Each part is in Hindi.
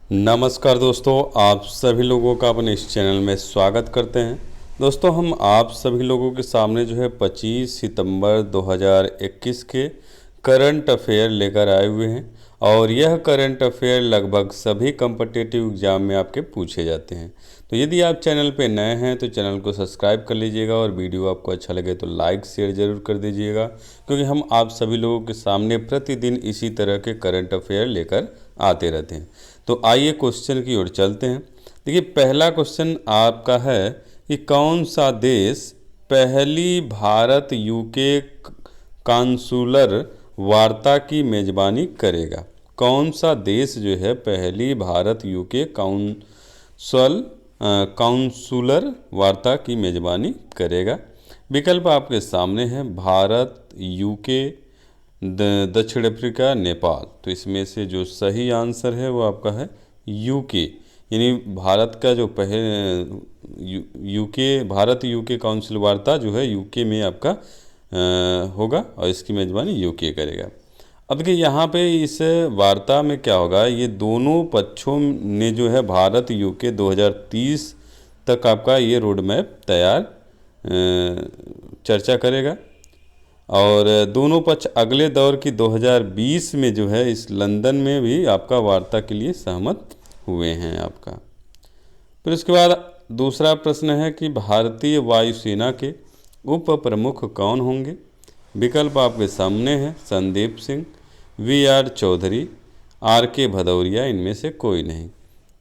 नमस्कार दोस्तों, आप सभी लोगों का अपने इस चैनल में स्वागत करते हैं। दोस्तों, हम आप सभी लोगों के सामने जो है 25 सितंबर 2021 के करंट अफेयर लेकर आए हुए हैं और यह करंट अफेयर लगभग सभी कम्पिटिटिव एग्जाम में आपके पूछे जाते हैं। तो यदि आप चैनल पे नए हैं तो चैनल को सब्सक्राइब कर लीजिएगा और वीडियो आपको अच्छा लगे तो लाइक शेयर ज़रूर कर दीजिएगा, क्योंकि हम आप सभी लोगों के सामने प्रतिदिन इसी तरह के करंट अफेयर लेकर आते रहते हैं। तो आइए क्वेश्चन की ओर चलते हैं। देखिए, पहला क्वेश्चन आपका है कि कौन सा देश पहली भारत यूके काउंसुलर वार्ता की मेज़बानी करेगा। कौन सा देश जो है पहली भारत यूके काउंसुलर वार्ता की मेज़बानी करेगा। विकल्प आपके सामने है भारत, यूके, दक्षिण अफ्रीका, नेपाल। तो इसमें से जो सही आंसर है वो आपका है यूके, यानी भारत का जो यूके भारत यूके काउंसिल वार्ता जो है यूके में आपका होगा और इसकी मेज़बानी यूके करेगा। अब देखिए, यहाँ पे इस वार्ता में क्या होगा, ये दोनों पक्षों ने जो है भारत यूके 2030 तक आपका ये रोड मैप तैयार चर्चा करेगा और दोनों पक्ष अगले दौर की 2020 में जो है इस लंदन में भी आपका वार्ता के लिए सहमत हुए हैं आपका। फिर उसके बाद दूसरा प्रश्न है कि भारतीय वायुसेना के उप प्रमुख कौन होंगे। विकल्प आपके सामने है संदीप सिंह, वी.आर. चौधरी, आर.के. भदौरिया, इनमें से कोई नहीं।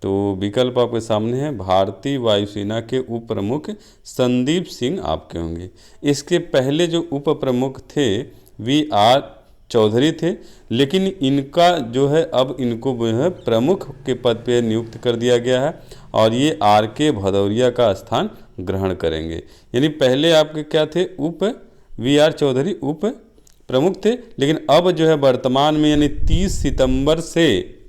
तो विकल्प आपके सामने है भारतीय वायुसेना के उप प्रमुख संदीप सिंह आपके होंगे। इसके पहले जो उप प्रमुख थे वी.आर. चौधरी थे, लेकिन इनका जो है अब इनको जो है प्रमुख के पद पे नियुक्त कर दिया गया है और ये आर.के. भदौरिया का स्थान ग्रहण करेंगे। यानी पहले आपके क्या थे, वी.आर. चौधरी उप प्रमुख थे, लेकिन अब जो है वर्तमान में यानी 30 सितंबर से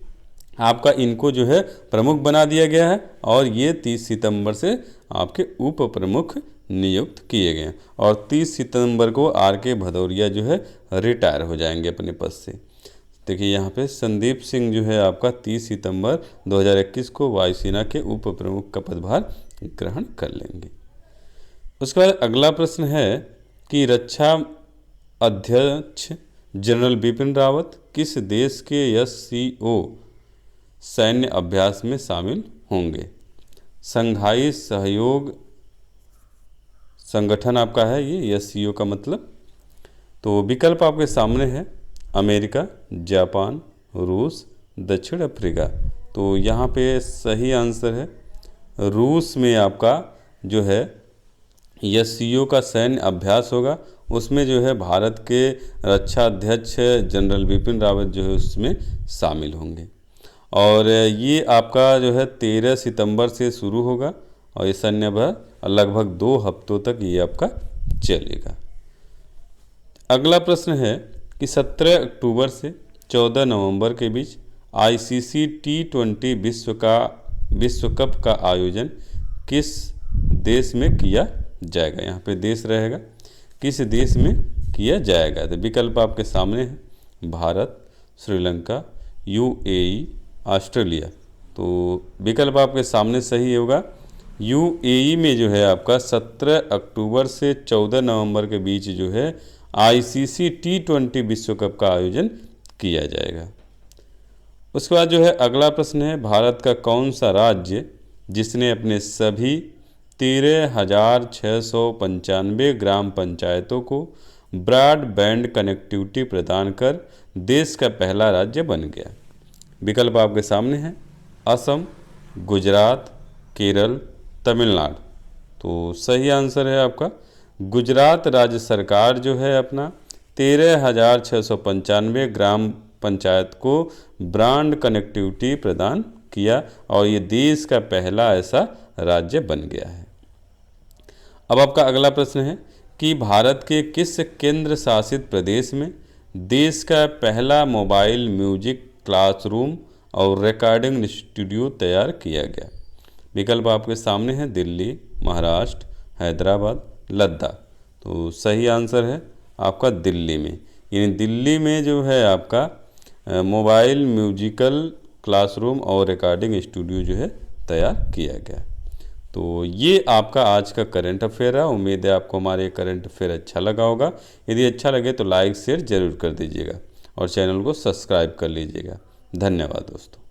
आपका इनको जो है प्रमुख बना दिया गया है और ये 30 सितंबर से आपके उप प्रमुख नियुक्त किए गए हैं और 30 सितंबर को आर.के. भदौरिया जो है रिटायर हो जाएंगे अपने पद से। देखिए, यहाँ पे संदीप सिंह जो है आपका 30 सितंबर 2021 को वायुसेना के उप प्रमुख का पदभार ग्रहण कर लेंगे। उसके बाद अगला प्रश्न है कि रक्षा अध्यक्ष जनरल बिपिन रावत किस देश के एससीओ सैन्य अभ्यास में शामिल होंगे। संघाई सहयोग संगठन आपका है ये एससीओ का मतलब। तो विकल्प आपके सामने है अमेरिका, जापान, रूस, दक्षिण अफ्रीका। तो यहाँ पे सही आंसर है रूस में आपका जो है एससीओ का सैन्य अभ्यास होगा। उसमें जो है भारत के रक्षा अध्यक्ष जनरल बिपिन रावत जो है उसमें शामिल होंगे और ये आपका जो है 13 सितंबर से शुरू होगा और ये सैन्य अभ्यास लगभग 2 हफ्तों तक ये आपका चलेगा। अगला प्रश्न है कि 17 अक्टूबर से 14 नवंबर के बीच आईसीसी T20 विश्व कप का आयोजन किस देश में किया जाएगा। यहाँ पे देश रहेगा, किस देश में किया जाएगा। तो विकल्प आपके सामने है भारत, श्रीलंका, यूएई, ऑस्ट्रेलिया। तो विकल्प आपके सामने सही होगा यूएई में जो है आपका 17 अक्टूबर से 14 नवंबर के बीच जो है आईसीसी T20 विश्व कप का आयोजन किया जाएगा। उसके बाद जो है अगला प्रश्न है भारत का कौन सा राज्य जिसने अपने सभी 13,695 ग्राम पंचायतों को ब्रॉडबैंड कनेक्टिविटी प्रदान कर देश का पहला राज्य बन गया। विकल्प आपके सामने हैं असम, गुजरात, केरल, तमिलनाडु। तो सही आंसर है आपका गुजरात राज्य सरकार जो है अपना 13,695 ग्राम पंचायत को ब्रॉड कनेक्टिविटी प्रदान किया और ये देश का पहला ऐसा राज्य बन गया है। अब आपका अगला प्रश्न है कि भारत के किस केंद्र शासित प्रदेश में देश का पहला मोबाइल म्यूजिक क्लासरूम और रिकॉर्डिंग स्टूडियो तैयार किया गया। विकल्प आपके सामने है दिल्ली, महाराष्ट्र, हैदराबाद, लद्दाख। तो सही आंसर है आपका दिल्ली में, यानी दिल्ली में जो है आपका मोबाइल म्यूजिकल क्लासरूम और रिकॉर्डिंग स्टूडियो जो है तैयार किया गया। तो ये आपका आज का करंट अफेयर है। उम्मीद है आपको हमारे करंट अफेयर अच्छा लगा होगा। यदि अच्छा लगे तो लाइक शेयर ज़रूर कर दीजिएगा और चैनल को सब्सक्राइब कर लीजिएगा। धन्यवाद दोस्तों।